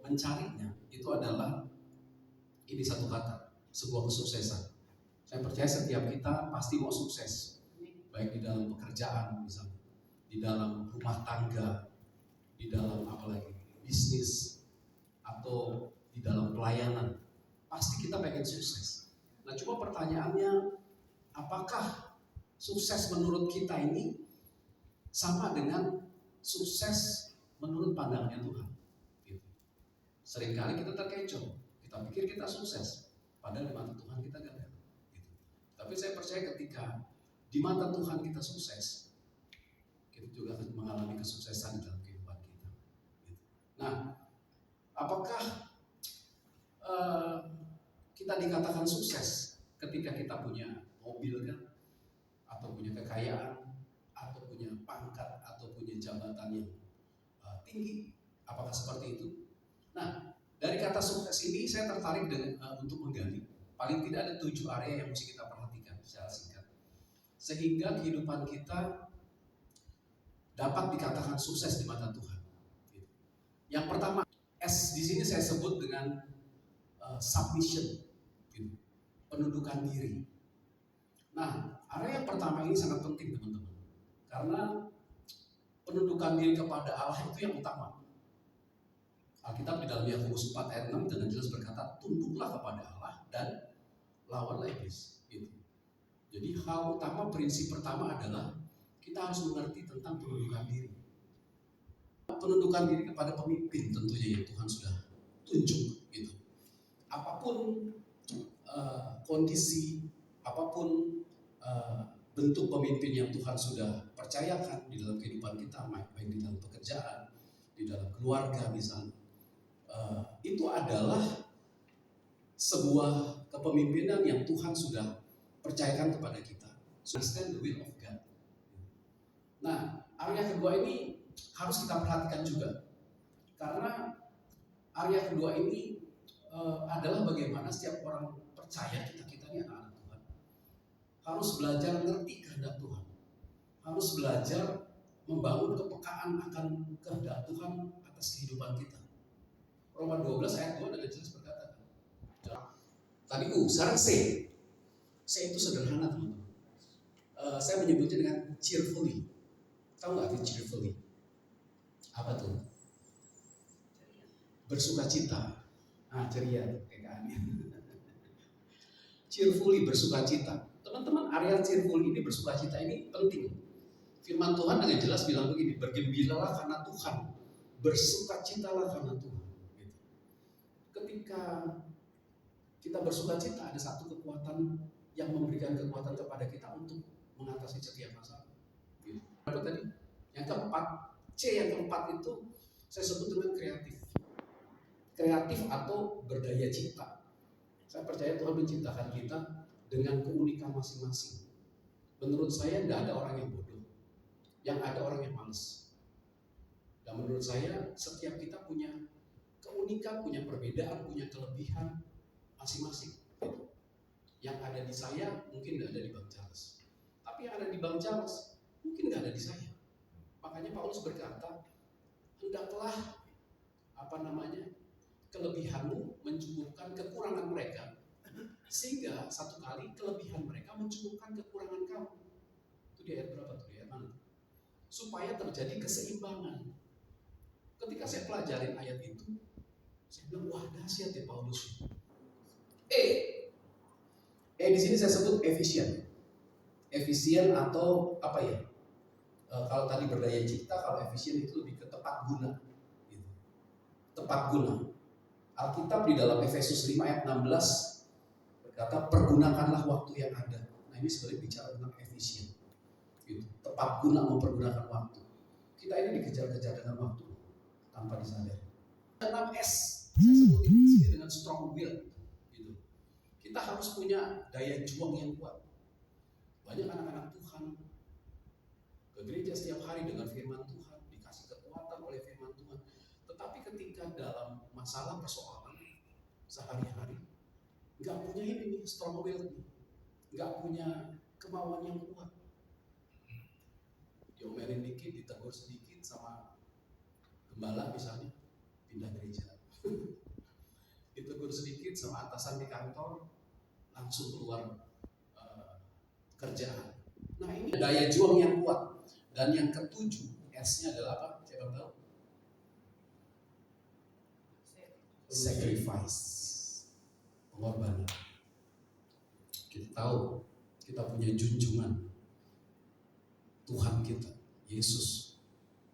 mencarinya itu adalah ini satu kata, sebuah kesuksesan. Saya percaya setiap kita pasti mau sukses, baik di dalam pekerjaan misalnya, di dalam rumah tangga, di dalam apalagi bisnis, atau di dalam pelayanan. Pasti kita pengen sukses. Nah, cuma pertanyaannya, apakah sukses menurut kita ini sama dengan sukses menurut pandangannya Tuhan? Gitu. Seringkali kita terkecoh, kita pikir kita sukses, padahal di mata Tuhan kita gagal. Gitu. Tapi saya percaya ketika di mata Tuhan kita sukses, kita juga akan mengalami kesuksesan di dalam kehidupan kita. Gitu. Nah, apakah kita dikatakan sukses ketika kita punya mobil kan, atau punya kekayaan, atau punya pangkat, atau punya jabatan yang tinggi? Apakah seperti itu? Nah, dari kata sukses ini saya tertarik untuk menggali. Paling tidak ada 7 area yang mesti kita perhatikan secara singkat, sehingga kehidupan kita dapat dikatakan sukses di mata Tuhan. Yang pertama, S di sini saya sebut dengan submission, penundukan diri. Nah, area yang pertama ini sangat penting teman-teman, karena penundukan diri kepada Allah itu yang utama. Alkitab di dalam Yakobus 4 ayat 6 dengan jelas berkata, tunduklah kepada Allah dan lawanlah iblis. Gitu. Jadi hal utama, prinsip pertama adalah kita harus mengerti tentang penundukan diri. Penundukan diri kepada pemimpin tentunya yang Tuhan sudah tunjuk. Gitu. Apapun kondisi, apapun bentuk pemimpin yang Tuhan sudah percayakan di dalam kehidupan kita, baik di dalam pekerjaan, di dalam keluarga misalnya, itu adalah sebuah kepemimpinan yang Tuhan sudah percayakan kepada kita. Understand the will of God. Nah, area kedua ini harus kita perhatikan juga, karena area kedua ini adalah bagaimana setiap orang percaya, kita ini anak-anak Tuhan, harus belajar mengerti kehendak Tuhan, harus belajar membangun kepekaan akan kehendak Tuhan atas kehidupan kita. Roma 12 ayat 2 dengan jelas berkata, tadi sekarang C itu sederhana teman-teman. Saya menyebutnya dengan cheerfully. Tahu nggak arti cheerfully? Apa tuh? Bersukacita. Ceria kayaknya. Cheerfully, bersukacita. Teman-teman, area cheerfully ini, bersukacita ini penting. Firman Tuhan dengan jelas bilang begini, bergembiralah karena Tuhan, bersukacitalah karena Tuhan. Gitu. Ketika kita bersukacita, ada satu kekuatan yang memberikan kekuatan kepada kita untuk mengatasi setiap masalah. Gitu. Apa tadi? Yang keempat, C yang keempat itu saya sebut dengan kreatif. Kreatif atau berdaya cipta. Saya percaya Tuhan menciptakan kita dengan keunikan masing-masing. Menurut saya tidak ada orang yang bodoh, yang ada orang yang malas. Dan menurut saya setiap kita punya keunikan, punya perbedaan, punya kelebihan masing-masing. Yang ada di saya mungkin tidak ada di Bang Charles, tapi yang ada di Bang Charles mungkin tidak ada di saya. Makanya Paulus berkata, hendaklah kelebihanmu mencukupkan kekurangan mereka, sehingga satu kali kelebihan mereka mencukupkan kekurangan kamu. Itu di ayat berapa tuh? Di ayat mana? Supaya terjadi keseimbangan. Ketika saya pelajarin ayat itu, saya bilang, wah dahsyat ya Paulus. Di sini saya sebut efisien. Efisien atau apa ya? Kalau tadi berdaya cipta, kalau efisien itu lebih ke tepat guna. Gitu. Tepat guna. Alkitab di dalam Efesus 5 ayat 16 berkata, pergunakanlah waktu yang ada. Nah, ini sebenarnya bicara tentang efisien. Gitu. Tepat guna mempergunakan waktu. Kita ini dikejar-kejar dengan waktu tanpa disadari. 6S, saya sebut ini dengan strong will. Gitu. Kita harus punya daya juang yang kuat. Banyak anak-anak Tuhan ke gereja setiap hari dengan firman Tuhan, dikasih kekuatan oleh firman Tuhan. Tetapi ketika dalam masalah persoalan sehari-hari, nggak punya ini strong will, nggak punya kemauan yang kuat. Diomelin dikit, ditegur sedikit sama gembala misalnya, pindah gereja. dikit sama atasan di kantor, langsung keluar kerjaan. Nah, ini daya juang yang kuat. Dan yang ketujuh, S-nya adalah apa? Siapa tahu? Sacrifice, pengorbanan. Kita tahu kita punya junjungan Tuhan kita, Yesus,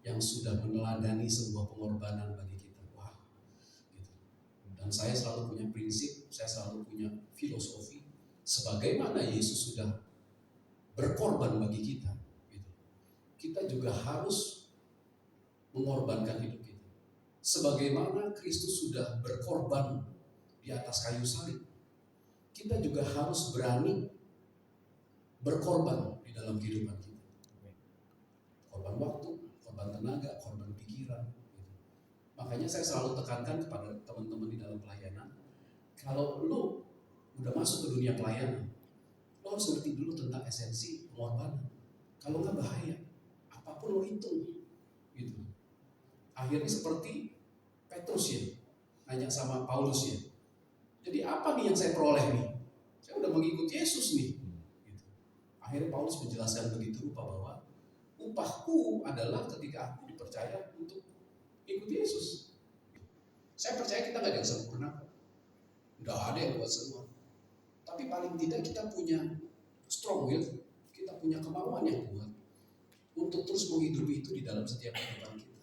yang sudah meneladani sebuah pengorbanan bagi kita. Wah, gitu. Dan saya selalu punya prinsip, saya selalu punya filosofi, sebagaimana Yesus sudah berkorban bagi kita, gitu. Kita juga harus mengorbankan hidup kita. Sebagaimana Kristus sudah berkorban di atas kayu salib, kita juga harus berani berkorban di dalam kehidupan kita. Korban waktu, korban tenaga, korban pikiran. Gitu. Makanya saya selalu tekankan kepada teman-teman di dalam pelayanan, kalau lo udah masuk ke dunia pelayanan, lo harus ngerti dulu tentang esensi pengorbanan. Kalau nggak bahaya, apapun lo hitung, gitu. Akhirnya seperti Petrus ya, nanya sama Paulus ya. Jadi apa nih yang saya peroleh nih? Saya udah mengikut Yesus nih. Gitu. Akhirnya Paulus menjelaskan begitu rupa bahwa upahku adalah ketika aku dipercaya untuk ikut Yesus. Saya percaya kita nggak ada yang sempurna, nggak ada yang buat semua. Tapi paling tidak kita punya strong will, kita punya kemauan yang kuat untuk terus menghidupi itu di dalam setiap kehidupan kita.